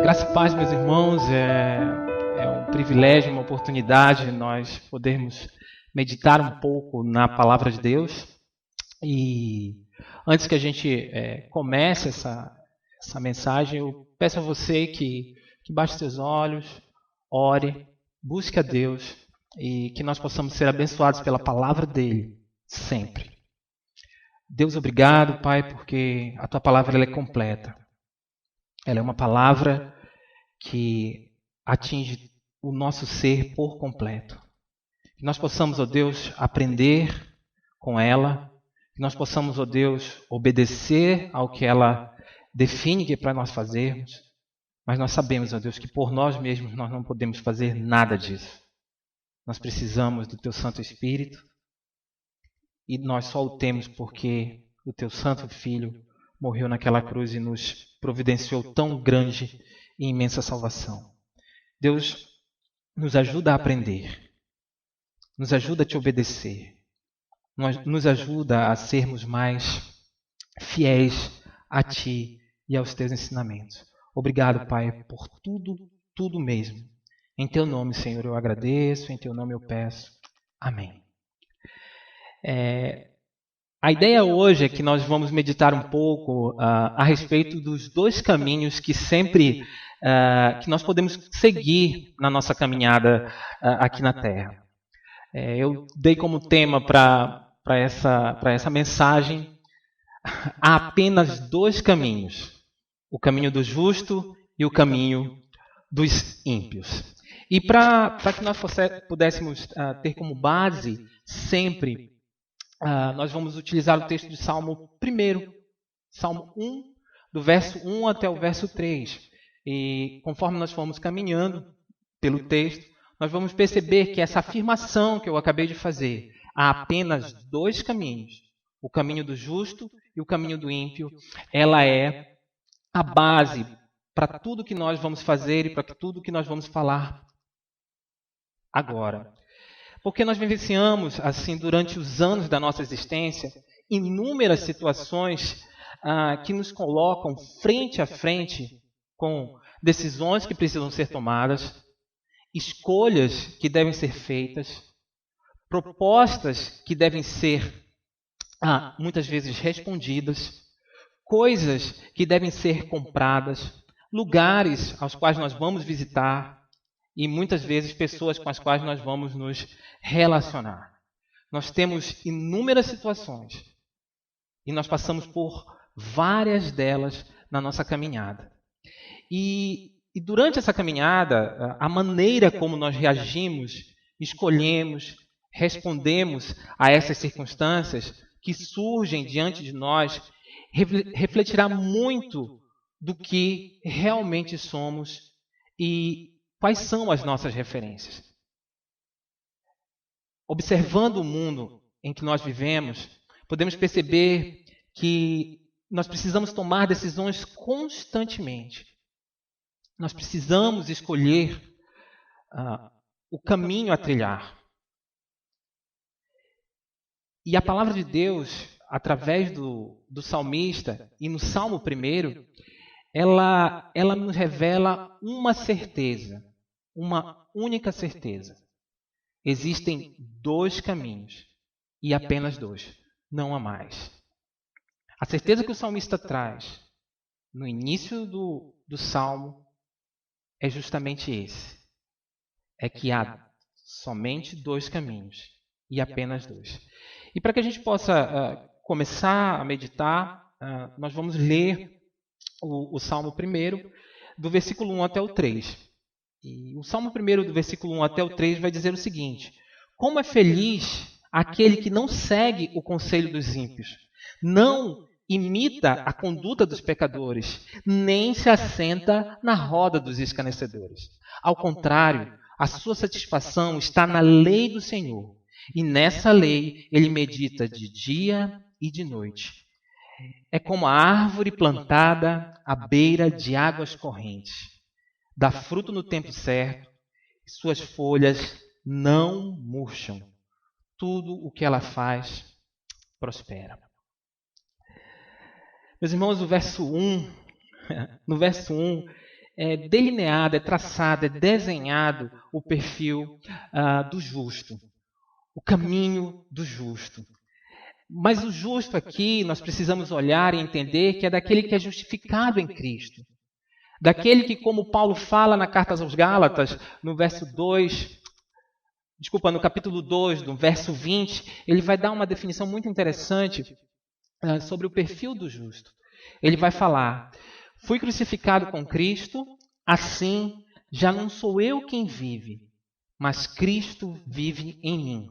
Graça e paz, meus irmãos, é um privilégio, uma oportunidade nós podermos meditar um pouco na palavra de Deus. E antes que a gente comece essa mensagem, eu peço a você que baixe seus olhos, ore, busque a Deus e que nós possamos ser abençoados pela palavra dele sempre. Deus, obrigado, Pai, porque a tua palavra ela é completa. Ela é uma palavra que atinge o nosso ser por completo. Que nós possamos, ó Deus, aprender com ela. Que nós possamos, ó Deus, obedecer ao que ela define que é para nós fazermos. Mas nós sabemos, ó Deus, que por nós mesmos nós não podemos fazer nada disso. Nós precisamos do Teu Santo Espírito. E nós só o temos porque o Teu Santo Filho morreu naquela cruz e nos providenciou tão grande e imensa salvação. Deus, nos ajuda a aprender, nos ajuda a Te obedecer, nos ajuda a sermos mais fiéis a Ti e aos Teus ensinamentos. Obrigado, Pai, por tudo mesmo. Em Teu nome, Senhor, eu agradeço, em Teu nome eu peço. Amém. A ideia hoje é que nós vamos meditar um pouco a respeito dos dois caminhos que sempre que nós podemos seguir na nossa caminhada aqui na Terra. Eu dei como tema para essa mensagem: há apenas dois caminhos, o caminho do justo e o caminho dos ímpios. E para que nós pudéssemos ter como base sempre, nós vamos utilizar o texto de Salmo 1, Salmo 1, do verso 1 até o verso 3. E conforme nós formos caminhando pelo texto, nós vamos perceber que essa afirmação que eu acabei de fazer, há apenas dois caminhos, o caminho do justo e o caminho do ímpio, ela é a base para tudo que nós vamos fazer e para tudo que nós vamos falar agora. Porque nós vivenciamos, assim, durante os anos da nossa existência, inúmeras situações que nos colocam frente a frente com decisões que precisam ser tomadas, escolhas que devem ser feitas, propostas que devem ser, muitas vezes, respondidas, coisas que devem ser compradas, lugares aos quais nós vamos visitar, e muitas vezes pessoas com as quais nós vamos nos relacionar. Nós temos inúmeras situações e nós passamos por várias delas na nossa caminhada. E durante essa caminhada, a maneira como nós reagimos, escolhemos, respondemos a essas circunstâncias que surgem diante de nós, refletirá muito do que realmente somos e quais são as nossas referências. Observando o mundo em que nós vivemos, podemos perceber que nós precisamos tomar decisões constantemente. Nós precisamos escolher o caminho a trilhar. E a palavra de Deus, através do salmista, e no Salmo 1, ela nos revela uma certeza, uma única certeza. Existem dois caminhos, e apenas dois, não há mais. A certeza que o salmista traz no início do Salmo é justamente esse. É que há somente dois caminhos, e apenas dois. E para que a gente possa começar a meditar, nós vamos ler o Salmo 1, do versículo 1 até o 3. E o Salmo 1, do versículo 1 até o 3, vai dizer o seguinte: como é feliz aquele que não segue o conselho dos ímpios, não imita a conduta dos pecadores, nem se assenta na roda dos escarnecedores. Ao contrário, a sua satisfação está na lei do Senhor, e nessa lei ele medita de dia e de noite. É como a árvore plantada à beira de águas correntes. Dá fruto no tempo certo, e suas folhas não murcham. Tudo o que ela faz prospera. Meus irmãos, no verso 1, delineado, é traçado, é desenhado o perfil do justo, o caminho do justo. Mas o justo aqui, nós precisamos olhar e entender que é daquele que é justificado em Cristo. Daquele que, como Paulo fala na carta aos Gálatas, no capítulo 2, do verso 20, ele vai dar uma definição muito interessante sobre o perfil do justo. Ele vai falar: fui crucificado com Cristo, assim já não sou eu quem vive, mas Cristo vive em mim.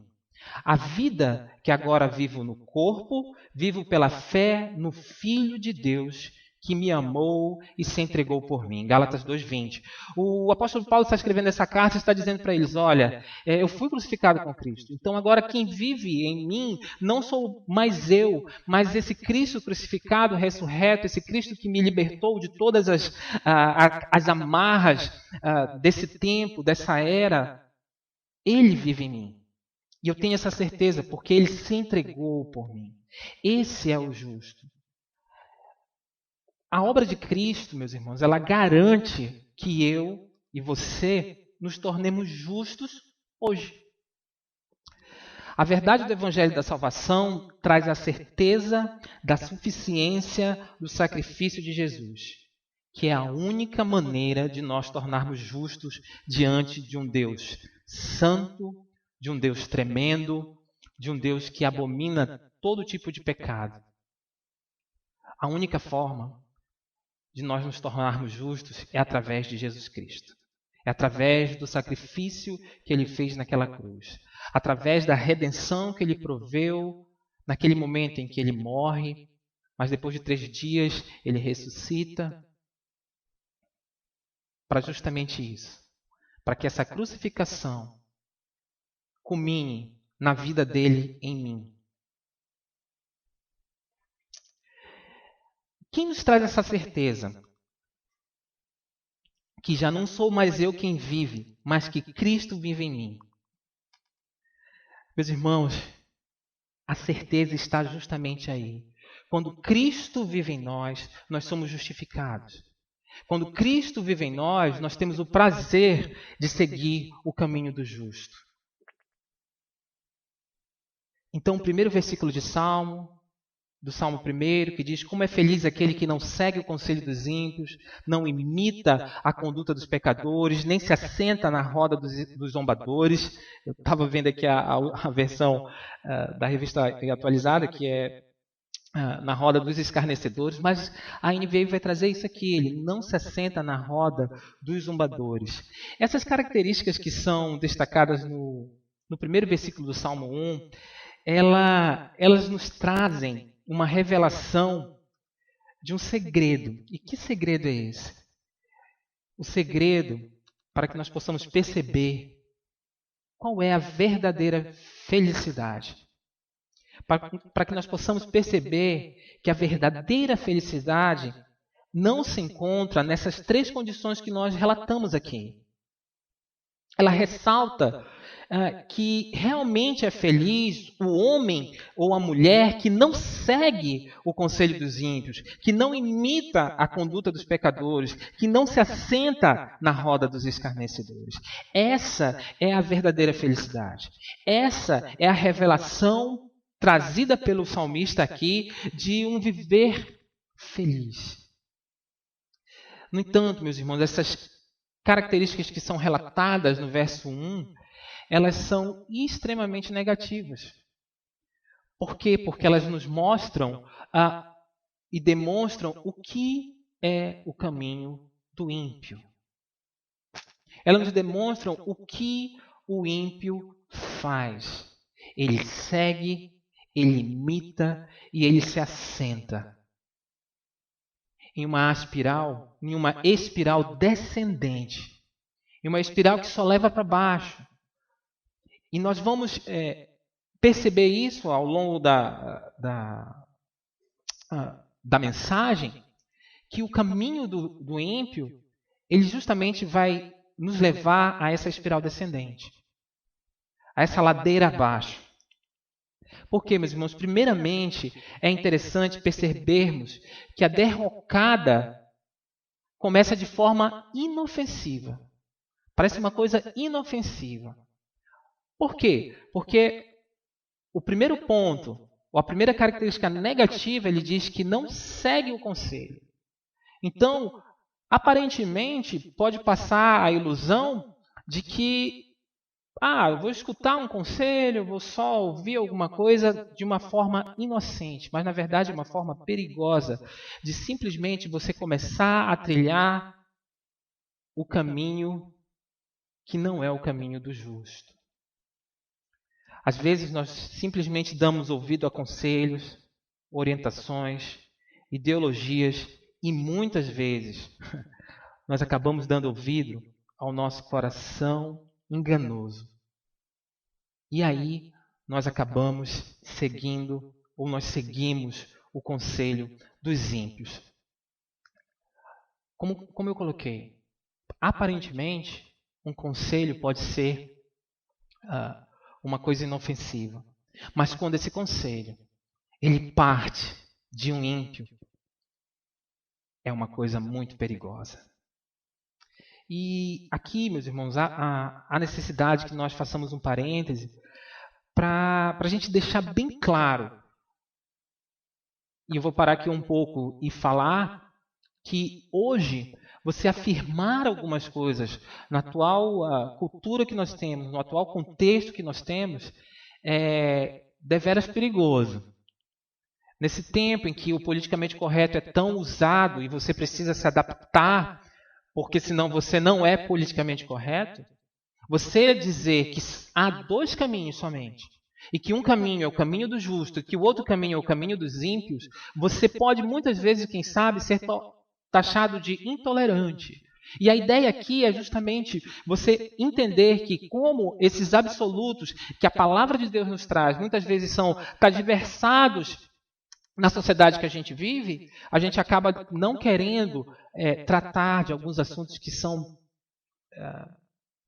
A vida que agora vivo no corpo, vivo pela fé no Filho de Deus, que me amou e se entregou por mim. Gálatas 2:20. O apóstolo Paulo está escrevendo essa carta e está dizendo para eles: olha, eu fui crucificado com Cristo. Então agora quem vive em mim não sou mais eu, mas esse Cristo crucificado, ressurreto, esse Cristo que me libertou de todas as amarras desse tempo, dessa era. Ele vive em mim. E eu tenho essa certeza porque ele se entregou por mim. Esse é o justo. A obra de Cristo, meus irmãos, ela garante que eu e você nos tornemos justos hoje. A verdade do Evangelho da Salvação traz a certeza da suficiência do sacrifício de Jesus, que é a única maneira de nós tornarmos justos diante de um Deus santo, de um Deus tremendo, de um Deus que abomina todo tipo de pecado. A única forma de nós nos tornarmos justos é através de Jesus Cristo. É através do sacrifício que ele fez naquela cruz. Através da redenção que ele proveu naquele momento em que ele morre, mas depois de 3 dias ele ressuscita. Para justamente isso. Para que essa crucificação culmine na vida dele em mim. Quem nos traz essa certeza? Que já não sou mais eu quem vive, mas que Cristo vive em mim. Meus irmãos, a certeza está justamente aí. Quando Cristo vive em nós, nós somos justificados. Quando Cristo vive em nós, nós temos o prazer de seguir o caminho do justo. Então, o primeiro versículo do Salmo 1, que diz: como é feliz aquele que não segue o conselho dos ímpios, não imita a conduta dos pecadores, nem se assenta na roda dos zombadores. Eu estava vendo aqui a versão da revista atualizada, que é na roda dos escarnecedores, mas a NVI vai trazer isso aqui: ele não se assenta na roda dos zombadores. Essas características que são destacadas no primeiro versículo do Salmo 1, elas nos trazem uma revelação de um segredo. E que segredo é esse? O segredo para que nós possamos perceber qual é a verdadeira felicidade. Para que nós possamos perceber que a verdadeira felicidade não se encontra nessas 3 condições que nós relatamos aqui. Ela ressalta que realmente é feliz o homem ou a mulher que não segue o conselho dos ímpios, que não imita a conduta dos pecadores, que não se assenta na roda dos escarnecedores. Essa é a verdadeira felicidade. Essa é a revelação trazida pelo salmista aqui de um viver feliz. No entanto, meus irmãos, essas características que são relatadas no verso 1, elas são extremamente negativas. Por quê? Porque elas nos mostram e demonstram o que é o caminho do ímpio. Elas nos demonstram o que o ímpio faz. Ele segue, ele imita e ele se assenta em uma espiral descendente, em uma espiral que só leva para baixo. E nós vamos perceber isso ao longo da mensagem, que o caminho do ímpio, ele justamente vai nos levar a essa espiral descendente, a essa ladeira abaixo. Por quê, meus irmãos? Primeiramente, é interessante percebermos que a derrocada começa de forma inofensiva. Parece uma coisa inofensiva. Por quê? Porque o primeiro ponto, ou a primeira característica negativa, ele diz que não segue o conselho. Então, aparentemente, pode passar a ilusão de que eu vou escutar um conselho, vou só ouvir alguma coisa de uma forma inocente, mas na verdade é uma forma perigosa de simplesmente você começar a trilhar o caminho que não é o caminho do justo. Às vezes nós simplesmente damos ouvido a conselhos, orientações, ideologias e muitas vezes nós acabamos dando ouvido ao nosso coração enganoso. E aí nós acabamos seguindo, ou nós seguimos o conselho dos ímpios. Como eu coloquei, aparentemente um conselho pode ser uma coisa inofensiva. Mas quando esse conselho ele parte de um ímpio, é uma coisa muito perigosa. E aqui, meus irmãos, há necessidade que nós façamos um parêntese para a gente deixar bem claro. E eu vou parar aqui um pouco e falar que hoje você afirmar algumas coisas na atual cultura que nós temos, no atual contexto que nós temos, é deveras perigoso. Nesse tempo em que o politicamente correto é tão usado e você precisa se adaptar, porque senão você não é politicamente correto, você dizer que há dois caminhos somente, e que um caminho é o caminho do justo, e que o outro caminho é o caminho dos ímpios, você pode muitas vezes, quem sabe, ser taxado de intolerante. E a ideia aqui é justamente você entender que como esses absolutos que a palavra de Deus nos traz, muitas vezes são transversados na sociedade que a gente vive, a gente acaba não querendo tratar de alguns assuntos que são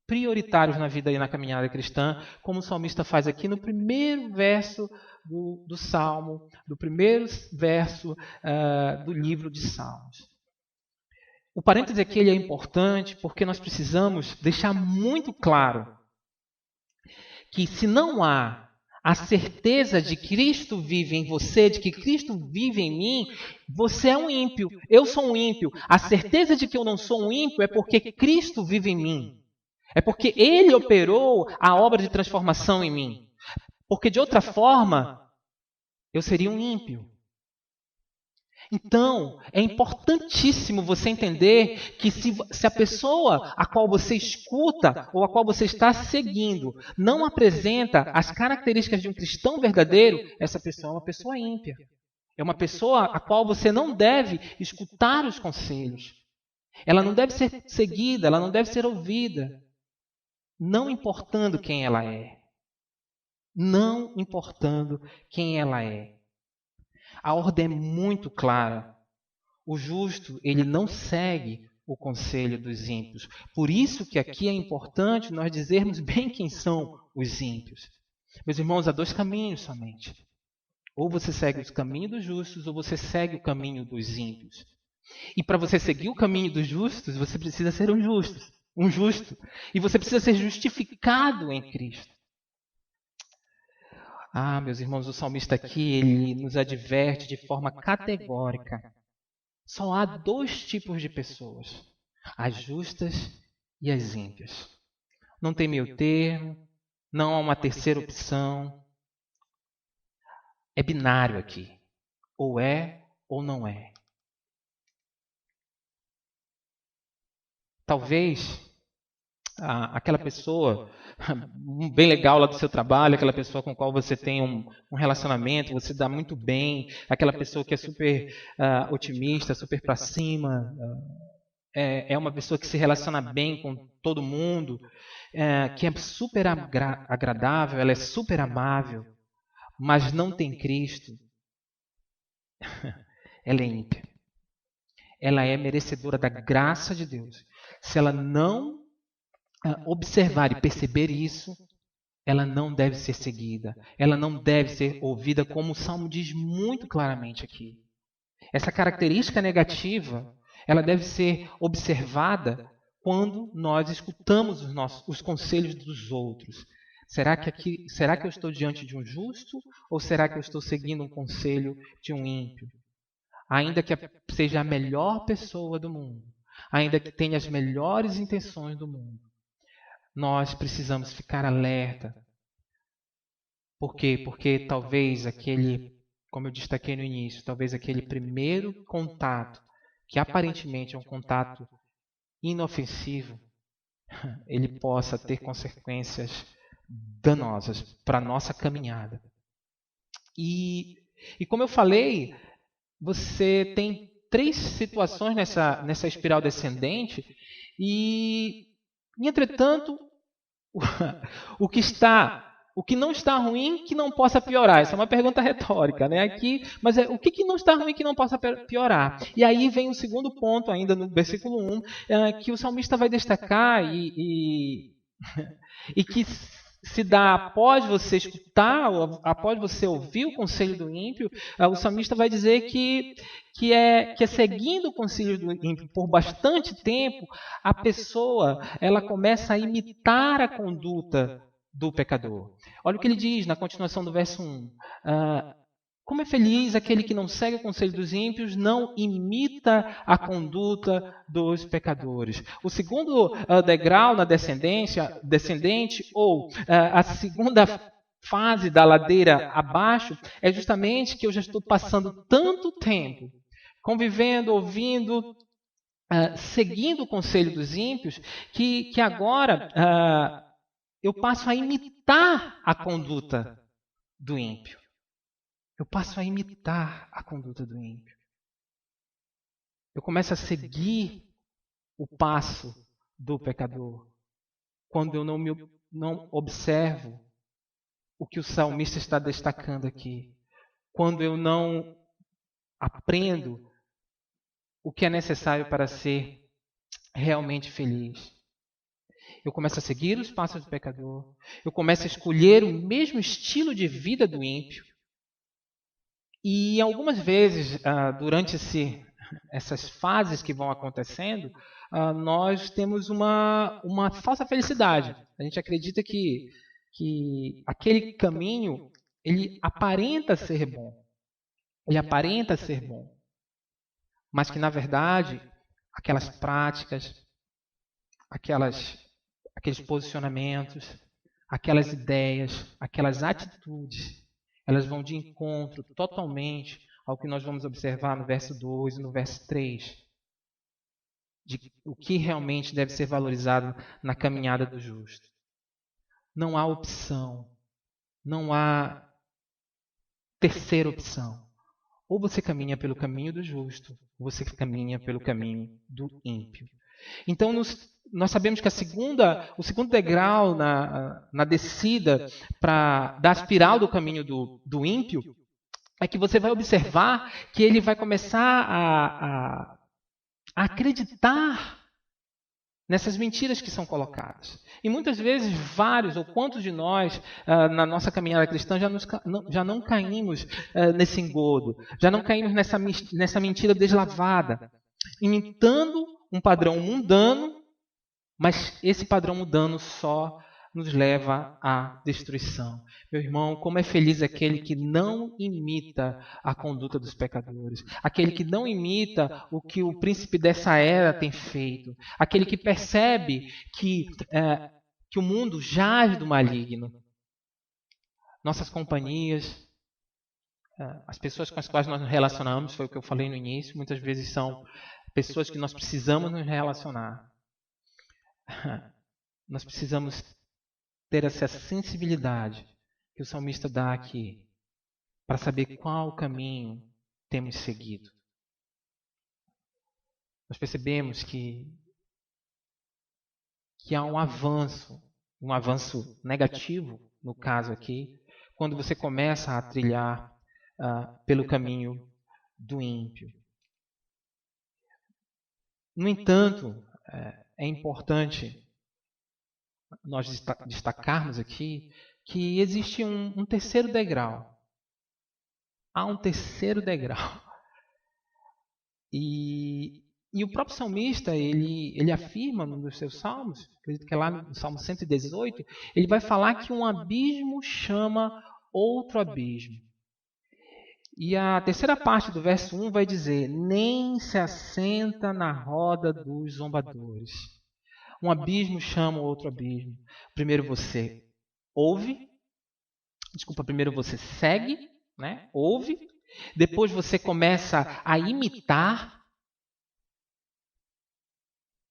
prioritários na vida e na caminhada cristã, como o salmista faz aqui no primeiro verso do Salmo, do primeiro verso do livro de Salmos. O parêntese aqui ele é importante porque nós precisamos deixar muito claro que se não há a certeza de que Cristo vive em você, de que Cristo vive em mim, você é um ímpio, eu sou um ímpio. A certeza de que eu não sou um ímpio é porque Cristo vive em mim. É porque Ele operou a obra de transformação em mim. Porque de outra forma, eu seria um ímpio. Então, é importantíssimo você entender que se a pessoa a qual você escuta ou a qual você está seguindo não apresenta as características de um cristão verdadeiro, essa pessoa é uma pessoa ímpia. É uma pessoa a qual você não deve escutar os conselhos. Ela não deve ser seguida, ela não deve ser ouvida, não importando quem ela é. Não importando quem ela é. A ordem é muito clara. O justo, ele não segue o conselho dos ímpios. Por isso que aqui é importante nós dizermos bem quem são os ímpios. Meus irmãos, há dois caminhos somente. Ou você segue o caminho dos justos, ou você segue o caminho dos ímpios. E para você seguir o caminho dos justos, você precisa ser um justo. E você precisa ser justificado em Cristo. Meus irmãos, o salmista aqui, ele nos adverte de forma categórica. Só há dois tipos de pessoas, as justas e as ímpias. Não tem meio termo, não há uma terceira opção. É binário aqui. Ou é ou não é. Talvez aquela pessoa bem legal lá do seu trabalho, aquela pessoa com a qual você tem um relacionamento, você dá muito bem, aquela pessoa que é super otimista, super para cima, é uma pessoa que se relaciona bem com todo mundo, que é super agradável, ela é super amável, mas não tem Cristo, ela é ímpia. Ela é merecedora da graça de Deus. Se ela não observar e perceber isso, ela não deve ser seguida. Ela não deve ser ouvida, como o Salmo diz muito claramente aqui. Essa característica negativa, ela deve ser observada quando nós escutamos os conselhos dos outros. Será que eu estou diante de um justo ou será que eu estou seguindo um conselho de um ímpio? Ainda que seja a melhor pessoa do mundo, ainda que tenha as melhores intenções do mundo, nós precisamos ficar alerta. Por quê? Porque talvez como eu destaquei no início, talvez aquele primeiro contato, que aparentemente é um contato inofensivo, ele possa ter consequências danosas para a nossa caminhada. E como eu falei, você tem 3 situações nessa espiral descendente e entretanto, o que não está ruim que não possa piorar. Essa é uma pergunta retórica, né? Mas o que não está ruim que não possa piorar? E aí vem o segundo ponto, ainda no versículo 1, que o salmista vai destacar e que se dá após você escutar, após você ouvir o conselho do ímpio, o salmista vai dizer que é seguindo o conselho do ímpio por bastante tempo, a pessoa ela começa a imitar a conduta do pecador. Olha o que ele diz na continuação do verso 1. Como é feliz aquele que não segue o conselho dos ímpios, não imita a conduta dos pecadores. O segundo degrau na descendente, ou a segunda fase da ladeira abaixo, é justamente que eu já estou passando tanto tempo convivendo, ouvindo, seguindo o conselho dos ímpios, que agora eu passo a imitar a conduta do ímpio. Eu passo a imitar a conduta do ímpio. Eu começo a seguir o passo do pecador. Quando eu não observo o que o salmista está destacando aqui. Quando eu não aprendo o que é necessário para ser realmente feliz. Eu começo a seguir os passos do pecador. Eu começo a escolher o mesmo estilo de vida do ímpio. E algumas vezes, durante essas fases que vão acontecendo, nós temos uma falsa felicidade. A gente acredita que aquele caminho, ele aparenta ser bom. Ele aparenta ser bom. Mas que, na verdade, aquelas práticas, aqueles posicionamentos, aquelas ideias, aquelas atitudes, elas vão de encontro totalmente ao que nós vamos observar no verso 2 e no verso 3. De o que realmente deve ser valorizado na caminhada do justo. Não há opção. Não há terceira opção. Ou você caminha pelo caminho do justo, ou você caminha pelo caminho do ímpio. Então, nós sabemos que o segundo degrau na descida da espiral do caminho do ímpio é que você vai observar que ele vai começar a acreditar nessas mentiras que são colocadas. E muitas vezes, vários ou quantos de nós, na nossa caminhada cristã, já não caímos nesse engodo, já não caímos nessa mentira deslavada, imitando um padrão mundano, mas esse padrão mundano só nos leva à destruição. Meu irmão, como é feliz aquele que não imita a conduta dos pecadores, aquele que não imita o que o príncipe dessa era tem feito, aquele que percebe que o mundo jaz do maligno. Nossas companhias, as pessoas com as quais nós nos relacionamos, foi o que eu falei no início, muitas vezes são pessoas que nós precisamos nos relacionar. Nós precisamos ter essa sensibilidade que o salmista dá aqui para saber qual caminho temos seguido. Nós percebemos que há um avanço negativo, no caso aqui, quando você começa a trilhar pelo caminho do ímpio. No entanto, é importante nós destacarmos aqui que existe um terceiro degrau. Há um terceiro degrau. E E o próprio salmista, ele afirma num dos seus salmos, acredito que é lá no Salmo 118, ele vai falar que um abismo chama outro abismo. E a terceira parte do verso 1 vai dizer: nem se assenta na roda dos zombadores. Um abismo chama outro abismo. Primeiro você primeiro você segue, né? Ouve. Depois você começa a imitar.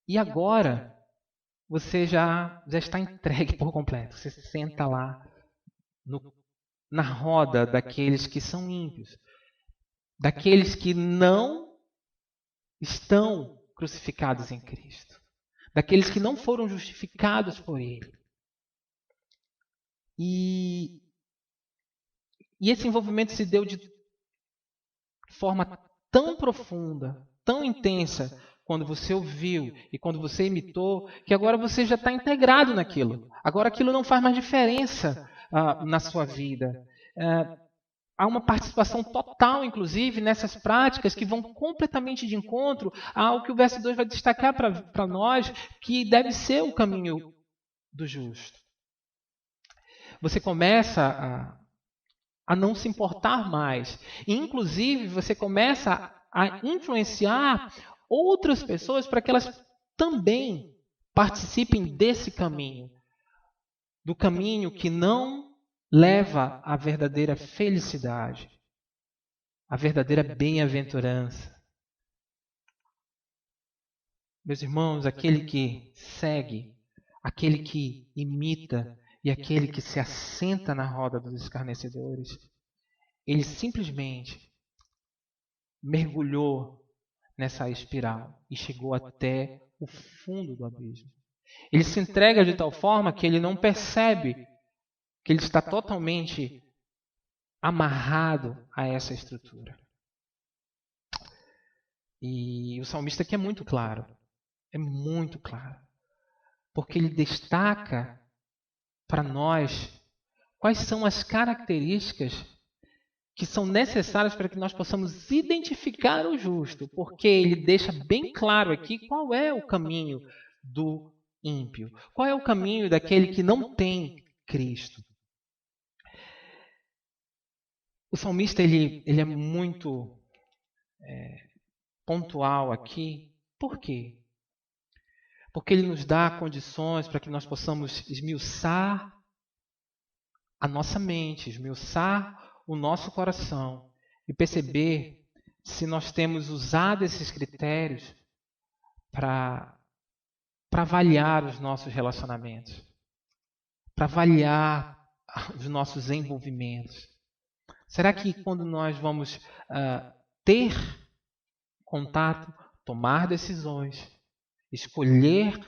E agora você já está entregue por completo. Você se senta lá na roda daqueles que são ímpios, daqueles que não estão crucificados em Cristo, daqueles que não foram justificados por Ele. E esse envolvimento se deu de forma tão profunda, tão intensa, quando você ouviu e quando você imitou, que agora você já está integrado naquilo. Agora aquilo não faz mais diferença na sua vida. Há uma participação total, inclusive, nessas práticas que vão completamente de encontro ao que o verso 2 vai destacar para nós, que deve ser o caminho do justo. Você começa a não se importar mais. E, inclusive, você começa a influenciar outras pessoas para que elas também participem desse caminho. Do caminho que não leva à verdadeira felicidade, à verdadeira bem-aventurança. Meus irmãos, aquele que segue, aquele que imita e aquele que se assenta na roda dos escarnecedores, ele simplesmente mergulhou nessa espiral e chegou até o fundo do abismo. Ele se entrega de tal forma que ele não percebe que ele está totalmente amarrado a essa estrutura. E o salmista aqui é muito claro, porque ele destaca para nós quais são as características que são necessárias para que nós possamos identificar o justo, porque ele deixa bem claro aqui qual é o caminho do ímpio, qual é o caminho daquele que não tem Cristo. O salmista ele é muito pontual aqui. Por quê? Porque ele nos dá condições para que nós possamos esmiuçar a nossa mente, esmiuçar o nosso coração e perceber se nós temos usado esses critérios para avaliar os nossos relacionamentos, para avaliar os nossos envolvimentos. Será que quando nós vamos ter contato, tomar decisões, escolher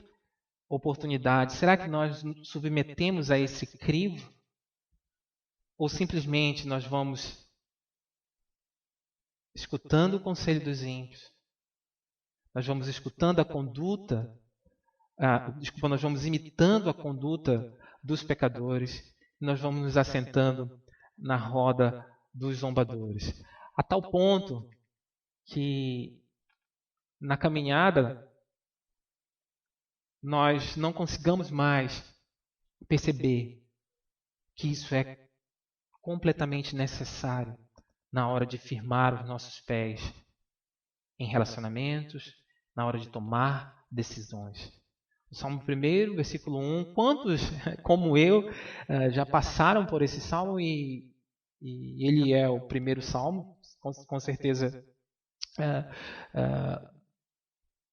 oportunidades, será que nós nos submetemos a esse crivo? Ou simplesmente nós vamos escutando o conselho dos ímpios, nós vamos escutando a conduta, nós vamos imitando a conduta dos pecadores, e nós vamos nos assentando na roda dos zombadores. A tal ponto que na caminhada nós não consigamos mais perceber que isso é completamente necessário na hora de firmar os nossos pés em relacionamentos, na hora de tomar decisões. O Salmo 1, versículo 1. Quantos, como eu, já passaram por esse salmo e ele é o primeiro salmo, com certeza.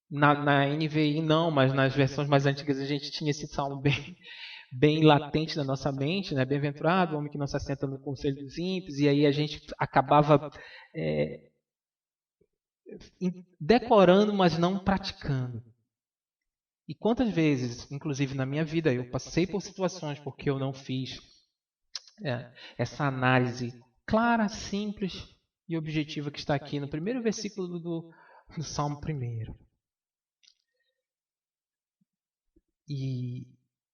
Na NVI não, mas nas versões mais antigas a gente tinha esse salmo bem latente na nossa mente, né? Bem-aventurado, o homem que não se assenta no conselho dos ímpios, e aí a gente acabava decorando, mas não praticando. E quantas vezes, inclusive na minha vida, eu passei por situações porque eu não fiz essa análise clara, simples e objetiva que está aqui no primeiro versículo do Salmo 1. E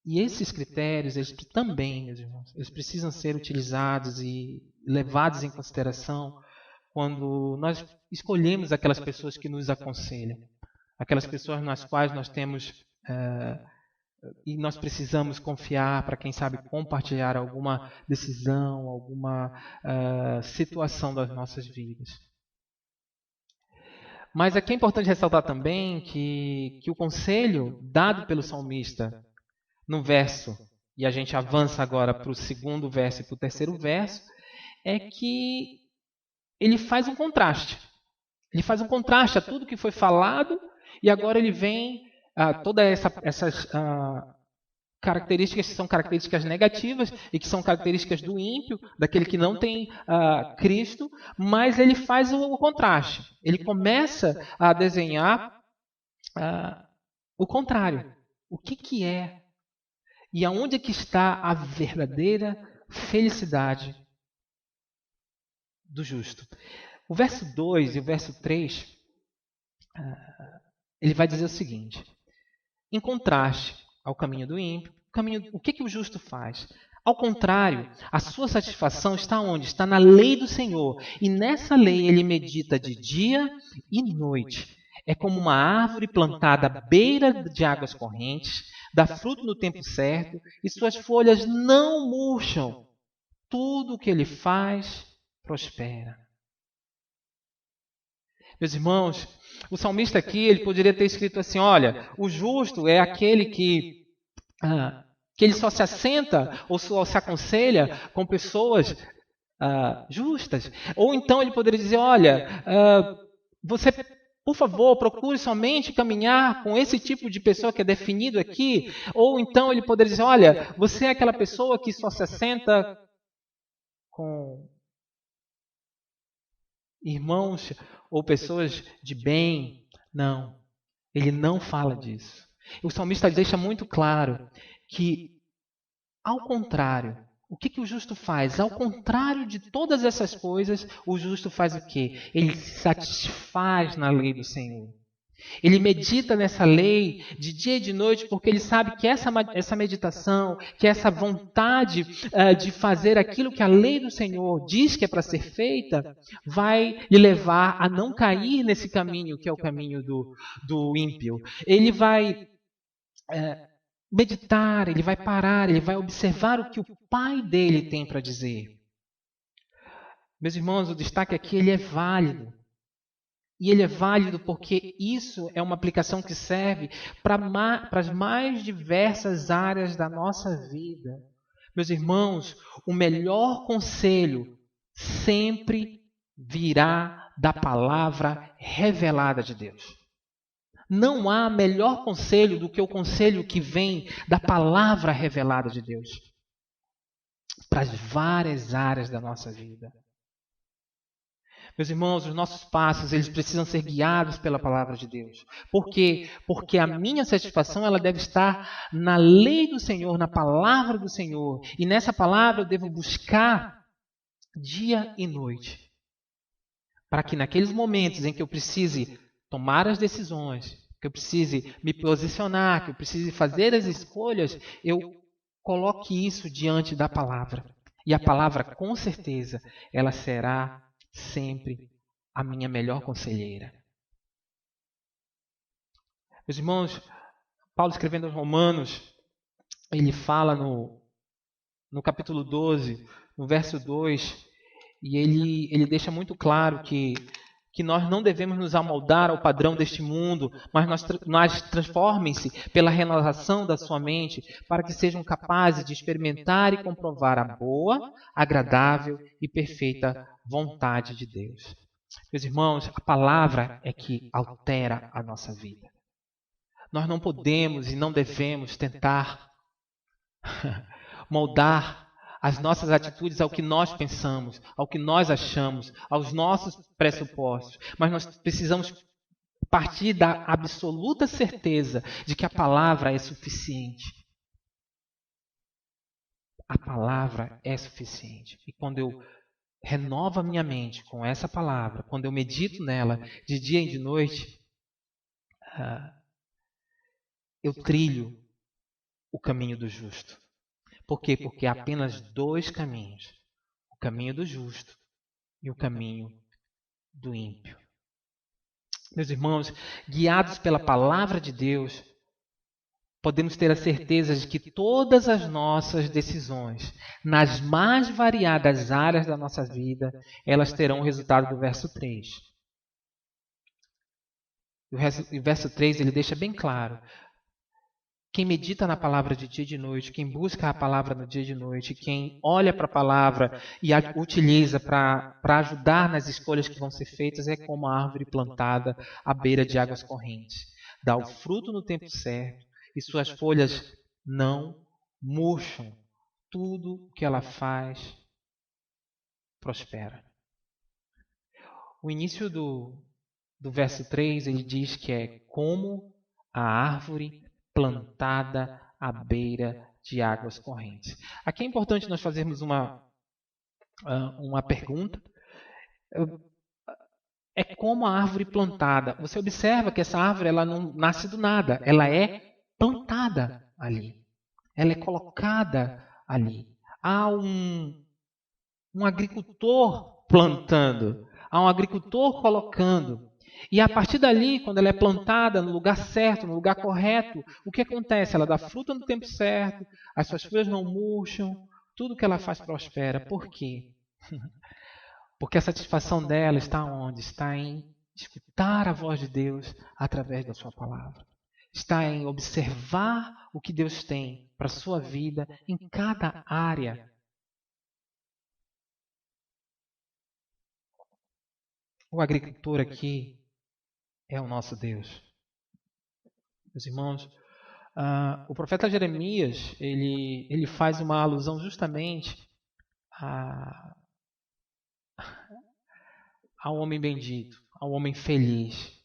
esses critérios, eles também, meus irmãos, eles precisam ser utilizados e levados em consideração quando nós escolhemos aquelas pessoas que nos aconselham. aquelas pessoas nas quais nós temos e nós precisamos confiar para, quem sabe, compartilhar alguma decisão, alguma situação das nossas vidas. Mas aqui é importante ressaltar também que o conselho dado pelo salmista no verso, e a gente avança agora para o segundo verso e para o terceiro verso, é que ele faz um contraste. Ele faz um contraste a tudo que foi falado e agora ele vem a todas essas características que são características negativas e que são características do ímpio, daquele que não tem Cristo, mas ele faz o contraste. Ele começa a desenhar o contrário. O que é e aonde é que está a verdadeira felicidade do justo. O verso 2 e o verso 3, ele vai dizer o seguinte: em contraste ao caminho do ímpio, o que o justo faz? Ao contrário, a sua satisfação está onde? Está na lei do Senhor. E nessa lei ele medita de dia e noite. É como uma árvore plantada à beira de águas correntes, dá fruto no tempo certo, e suas folhas não murcham. Tudo o que ele faz prospera. Meus irmãos, o salmista aqui ele poderia ter escrito assim: olha, o justo é aquele que ele só se assenta ou só se aconselha com pessoas justas. Ou então ele poderia dizer: olha, você, por favor, procure somente caminhar com esse tipo de pessoa que é definido aqui. Ou então ele poderia dizer: olha, você é aquela pessoa que só se assenta com irmãos ou pessoas de bem. Não, ele não fala disso. O salmista deixa muito claro que, ao contrário, o que o justo faz? Ao contrário de todas essas coisas, o justo faz o quê? Ele se satisfaz na lei do Senhor. Ele medita nessa lei de dia e de noite, porque ele sabe que essa meditação, que essa vontade de fazer aquilo que a lei do Senhor diz que é para ser feita, vai lhe levar a não cair nesse caminho que é o caminho do ímpio. Ele vai meditar, ele vai parar, ele vai observar o que o Pai dele tem para dizer. Meus irmãos, o destaque aqui ele é válido. E ele é válido porque isso é uma aplicação que serve para as mais diversas áreas da nossa vida. Meus irmãos, o melhor conselho sempre virá da palavra revelada de Deus. Não há melhor conselho do que o conselho que vem da palavra revelada de Deus para as várias áreas da nossa vida. Meus irmãos, os nossos passos, eles precisam ser guiados pela palavra de Deus. Por quê? Porque a minha satisfação ela deve estar na lei do Senhor, na palavra do Senhor. E nessa palavra eu devo buscar dia e noite. Para que naqueles momentos em que eu precise tomar as decisões, que eu precise me posicionar, que eu precise fazer as escolhas, eu coloque isso diante da palavra. E a palavra, com certeza, ela será sempre a minha melhor conselheira. Meus irmãos, Paulo escrevendo aos Romanos, ele fala no capítulo 12, no verso 2, e ele deixa muito claro que nós não devemos nos amoldar ao padrão deste mundo, mas nós transformem-se pela renovação da sua mente, para que sejam capazes de experimentar e comprovar a boa, agradável e perfeita vontade de Deus. Meus irmãos, a palavra é que altera a nossa vida. Nós não podemos e não devemos tentar moldar as nossas atitudes ao que nós pensamos, ao que nós achamos, aos nossos pressupostos. Mas nós precisamos partir da absoluta certeza de que a palavra é suficiente. A palavra é suficiente. E quando eu renovo a minha mente com essa palavra, quando eu medito nela de dia e de noite, eu trilho o caminho do justo. Por quê? Porque há apenas dois caminhos. O caminho do justo e o caminho do ímpio. Meus irmãos, guiados pela palavra de Deus, podemos ter a certeza de que todas as nossas decisões, nas mais variadas áreas da nossa vida, elas terão o resultado do verso 3. O verso 3 ele deixa bem claro: quem medita na palavra de dia e de noite, quem busca a palavra no dia e de noite, quem olha para a palavra e a utiliza para ajudar nas escolhas que vão ser feitas, é como a árvore plantada à beira de águas correntes. Dá o fruto no tempo certo e suas folhas não murcham. Tudo que ela faz prospera. O início do verso 3, ele diz que é como a árvore plantada à beira de águas correntes. Aqui é importante nós fazermos uma pergunta. É como a árvore plantada. Você observa que essa árvore ela não nasce do nada. Ela é plantada ali. Ela é colocada ali. Há um agricultor plantando. Há um agricultor colocando. E a partir dali, quando ela é plantada no lugar certo, no lugar correto, o que acontece? Ela dá fruta no tempo certo, as suas folhas não murcham, tudo que ela faz prospera. Por quê? Porque a satisfação dela está onde? Está em escutar a voz de Deus através da sua palavra. Está em observar o que Deus tem para a sua vida em cada área. O agricultor aqui é o nosso Deus. Meus irmãos, o profeta Jeremias, ele faz uma alusão justamente ao homem bendito, ao homem feliz.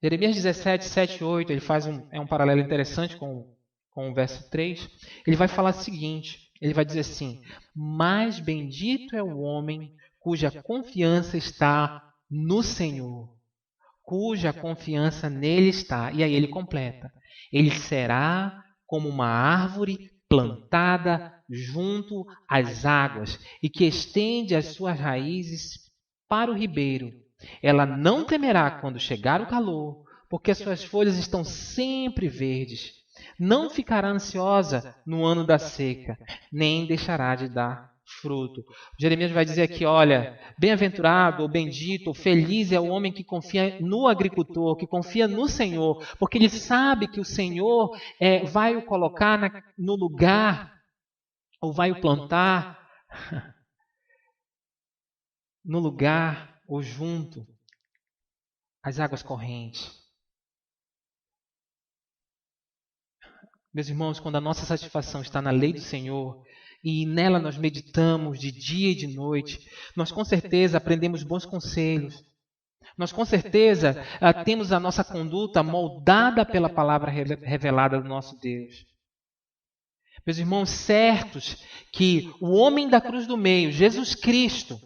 Jeremias 17, 7 e 8, ele faz um paralelo interessante com o verso 3. Ele vai falar o seguinte, ele vai dizer assim: mais bendito é o homem cuja confiança está no Senhor, cuja confiança nele está. E aí ele completa: ele será como uma árvore plantada junto às águas e que estende as suas raízes para o ribeiro. Ela não temerá quando chegar o calor, porque as suas folhas estão sempre verdes. Não ficará ansiosa no ano da seca, nem deixará de dar fruto. Jeremias vai dizer aqui, olha, bem-aventurado, ou bendito, ou feliz é o homem que confia no agricultor, que confia no Senhor, porque ele sabe que o Senhor vai o colocar no lugar, ou vai o plantar no lugar ou junto às águas correntes. Meus irmãos, quando a nossa satisfação está na lei do Senhor e nela nós meditamos de dia e de noite, nós com certeza aprendemos bons conselhos. Nós com certeza temos a nossa conduta moldada pela palavra revelada do nosso Deus. Meus irmãos, certos que o homem da cruz do meio, Jesus Cristo,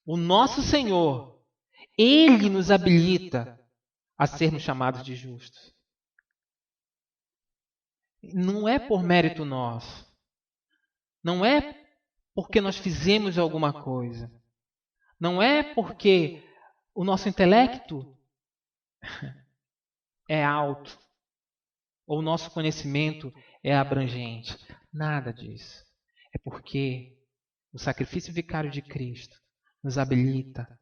o nosso Senhor, Ele nos habilita a sermos chamados de justos. Não é por mérito nosso. Não é porque nós fizemos alguma coisa. Não é porque o nosso intelecto é alto ou o nosso conhecimento é abrangente. Nada disso. É porque o sacrifício vicário de Cristo nos habilita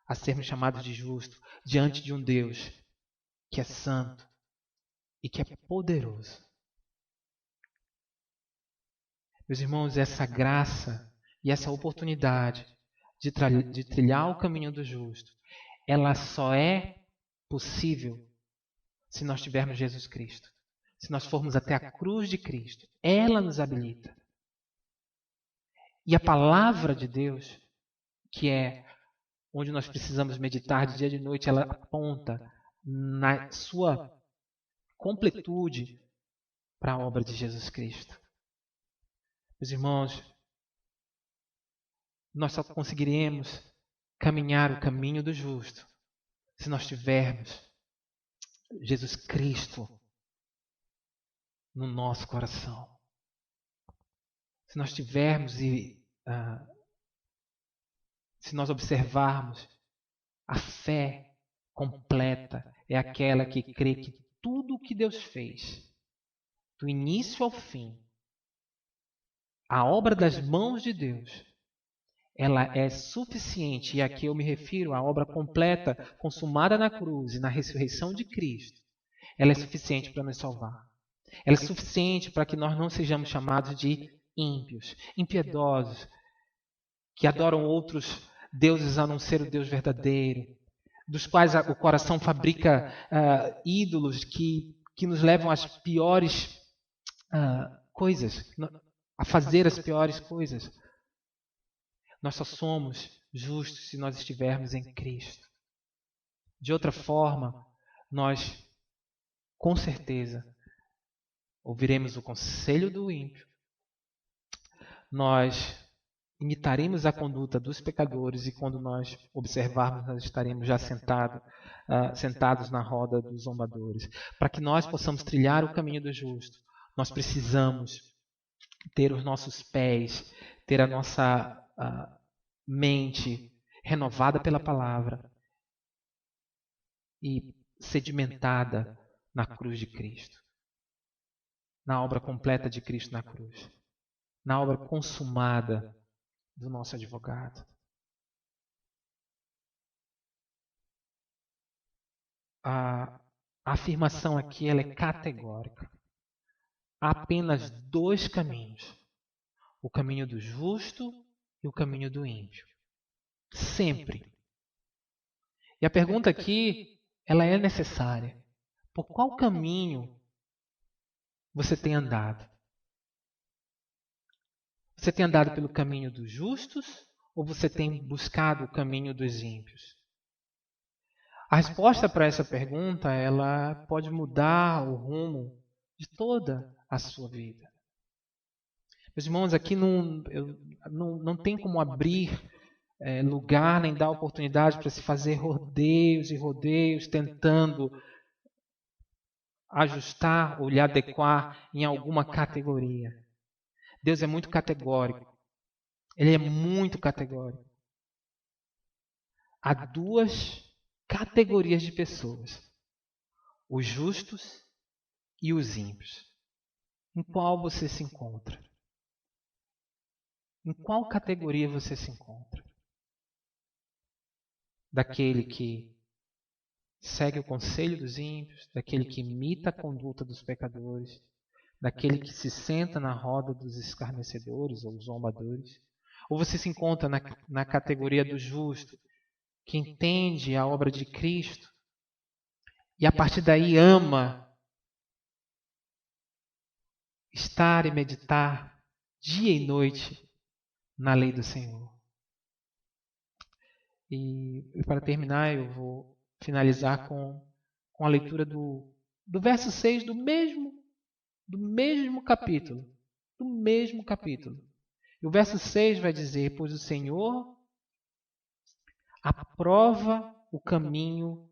a sermos chamados de justos diante de um Deus que é santo e que é poderoso. Meus irmãos, essa graça e essa oportunidade de trilhar o caminho do justo, ela só é possível se nós tivermos Jesus Cristo. Se nós formos até a cruz de Cristo, ela nos habilita. E a palavra de Deus, que é onde nós precisamos meditar de dia e de noite, ela aponta na sua completude para a obra de Jesus Cristo. Meus irmãos, nós só conseguiremos caminhar o caminho do justo se nós tivermos Jesus Cristo no nosso coração. Se nós tivermos se nós observarmos A fé completa é aquela que crê que tudo o que Deus fez, do início ao fim, a obra das mãos de Deus, ela é suficiente, e aqui eu me refiro à obra completa, consumada na cruz e na ressurreição de Cristo. Ela é suficiente para nos salvar. Ela é suficiente para que nós não sejamos chamados de ímpios, impiedosos, que adoram outros deuses a não ser o Deus verdadeiro, dos quais o coração fabrica ídolos que nos levam às piores coisas, a fazer as piores coisas. Nós só somos justos se nós estivermos em Cristo. De outra forma, nós, com certeza, ouviremos o conselho do ímpio, nós imitaremos a conduta dos pecadores e quando nós observarmos, nós estaremos já sentados na roda dos zombadores. Para que nós possamos trilhar o caminho do justo, nós precisamos ter os nossos pés, ter a nossa mente renovada pela palavra e sedimentada na cruz de Cristo, na obra completa de Cristo na cruz, na obra consumada do nosso advogado. A afirmação aqui ela é categórica. Há apenas dois caminhos: o caminho do justo e o caminho do ímpio. Sempre. E a pergunta aqui, ela é necessária. Por qual caminho você tem andado? Você tem andado pelo caminho dos justos ou você tem buscado o caminho dos ímpios? A resposta para essa pergunta, ela pode mudar o rumo de toda a sua vida. Meus irmãos, aqui não tem como abrir lugar nem dar oportunidade para se fazer rodeios e rodeios tentando ajustar ou lhe adequar em alguma categoria. Deus é muito categórico. Ele é muito categórico. Há duas categorias de pessoas: os justos e os ímpios. Em qual você se encontra? Em qual categoria você se encontra? Daquele que segue o conselho dos ímpios, daquele que imita a conduta dos pecadores, daquele que se senta na roda dos escarnecedores ou zombadores? Ou você se encontra na categoria do justo, que entende a obra de Cristo e a partir daí ama estar e meditar dia e noite na lei do Senhor? E para terminar, eu vou finalizar com a leitura do verso 6 do mesmo capítulo. Do mesmo capítulo. E o verso 6 vai dizer: pois o Senhor aprova o caminho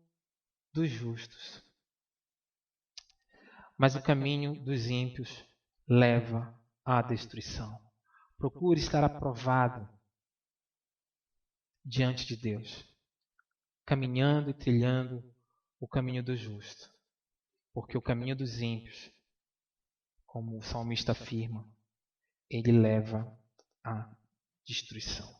dos justos, mas o caminho dos ímpios leva à destruição. Procure estar aprovado diante de Deus, caminhando e trilhando o caminho do justo, porque o caminho dos ímpios, como o salmista afirma, ele leva à destruição.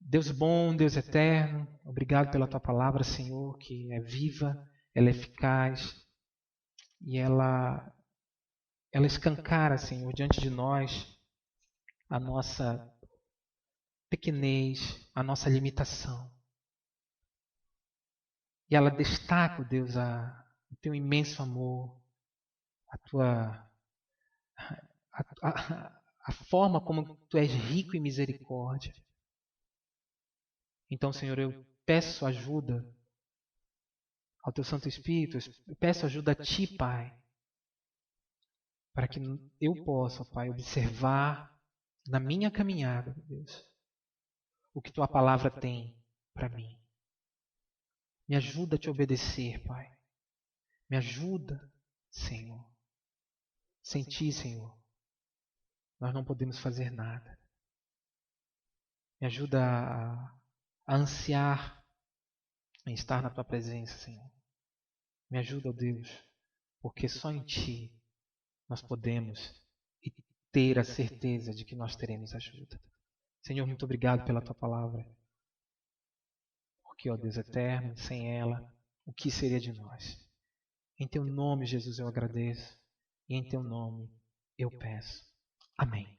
Deus bom, Deus eterno, obrigado pela tua palavra, Senhor, que é viva, ela é eficaz e ela escancara, Senhor, diante de nós a nossa pequenez, a nossa limitação. E ela destaca, Deus, o teu imenso amor, a forma como tu és rico em misericórdia. Então, Senhor, eu peço ajuda ao teu Santo Espírito, eu peço ajuda a ti, Pai, para que eu possa, Pai, observar na minha caminhada, Deus, o que tua palavra tem para mim. Me ajuda a te obedecer, Pai. Me ajuda, Senhor. Sem ti, Senhor, nós não podemos fazer nada. Me ajuda a ansiar em estar na Tua presença, Senhor. Me ajuda, ó Deus, porque só em Ti nós podemos ter a certeza de que nós teremos ajuda. Senhor, muito obrigado pela Tua palavra. Porque, ó Deus eterno, sem ela, o que seria de nós? Em Teu nome, Jesus, eu agradeço. E em Teu nome eu peço. Amém.